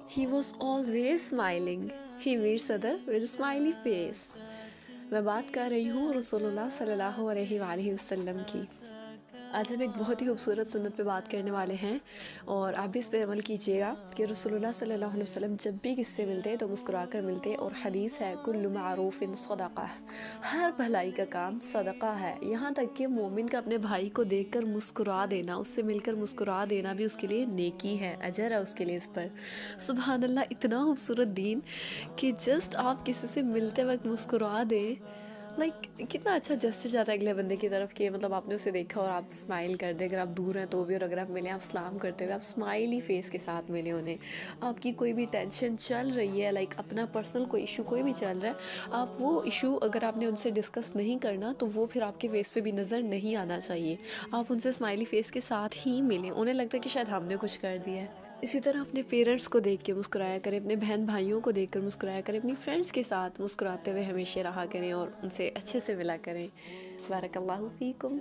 He was always smiling. He meets other with a smiley face. میں بات کر رہی ہوں رسول اللہ صلی اللہ علیہ وآلہ وسلم کی۔ آج ہم ایک بہت ہی خوبصورت سنت پہ بات کرنے والے ہیں، اور آپ بھی اس پہ عمل کیجیے گا کہ رسول اللہ صلی اللہ علیہ وسلم جب بھی کس سے ملتے تو مسکرا کر ملتے، اور حدیث ہے کل معروف صدقہ، ہر بھلائی کا کام صدقہ ہے، یہاں تک کہ مومن کا اپنے بھائی کو دیکھ کر مسکرا دینا، اس سے مل کر مسکرا دینا بھی اس کے لیے نیکی ہے، اجر ہے اس کے لیے اس پر۔ سبحان اللہ، اتنا خوبصورت دین کہ جسٹ آپ کسی سے ملتے وقت مسکرا دیں، لائک کتنا اچھا جسٹر جاتا ہے اگلے بندے کی طرف کہ مطلب آپ نے اسے دیکھا اور آپ اسمائل کر دیں، اگر آپ دور ہیں تو بھی، اور اگر آپ ملیں آپ سلام کرتے ہوئے آپ اسمائلی فیس کے ساتھ ملیں انہیں۔ آپ کی کوئی بھی ٹینشن چل رہی ہے، لائک اپنا پرسنل کوئی ایشو کوئی بھی چل رہا ہے، آپ وہ ایشو اگر آپ نے ان سے ڈسکس نہیں کرنا تو وہ پھر آپ کے فیس پہ بھی نظر نہیں آنا چاہیے، آپ ان سے اسمائلی فیس کے ساتھ ہی ملیں، انہیں لگتا ہے کہ شاید ہم نے کچھ کر دیا ہے۔ اسی طرح اپنے پیرنٹس کو دیکھ کے مسکرایا کریں، اپنے بہن بھائیوں کو دیکھ کر مسکرایا کریں، اپنی فرینڈس کے ساتھ مسکراتے ہوئے ہمیشہ رہا کریں اور ان سے اچھے سے ملا کریں۔ بارک اللہ فیکم۔